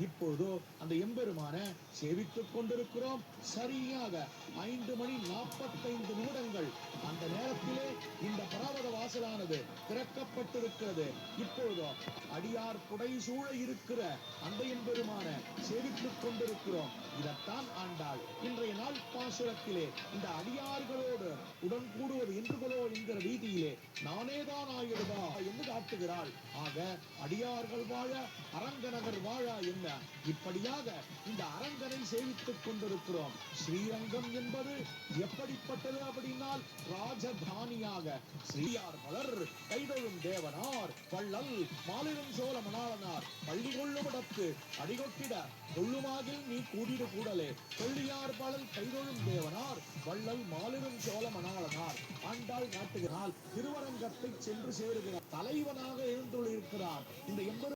இப்போதோ அந்த எம்பெருமான சேவித்துக் கொண்டிருக்கிறோம். சரியாக 5:45 அந்த நேரத்திலே இந்த பராவத வாசலானது திறக்கப்பட்டிருக்கிறது. இப்போதோ அடியார் புடைசூழ இருக்கிற அந்த எம்பெருமான சேவித்துக் கொண்டிருக்கிறோம். இதத்தான் ஆண்டாள் இன்றைய நாள் பாசுரத்திலே இந்த அடியார்களோடு உடன் கூடுவது என்றுகளோ என்கிற ரீதியிலே நானேதான் ஆயிடுவா என்று காட்டுகிறாள். ஆக அடியார்கள் வாழ அரங்கநகர் வாழ என்ன இப்படியாக இந்த அரங்கனை சேவித்துக் கொண்டிருக்கிறோம். ஸ்ரீரங்கம் என்பது எப்படிப்பட்டது அப்படின்னால் ராஜதானியாக ஸ்ரீயார் மலர் கைதொழும் தேவனார் வள்ளல் மாலிரும் சோழ மணாளனார் பள்ளி கொள்ளும் இடத்து அடிகொட்டிட கொள்ளுமாகில் நீ கூடிடு கூடலே கொள்ளியார் பலல் கைதொழும் தேவனார் வள்ளல் மாலிரும் சோழ மணாளனார். ஆண்டாள் காட்டுகிறாள் திருவரங்கத்தை சென்று சேருகிறார். தலைவனாக எழுந்துள்ளிருக்கிறார். இந்த எம்பெரு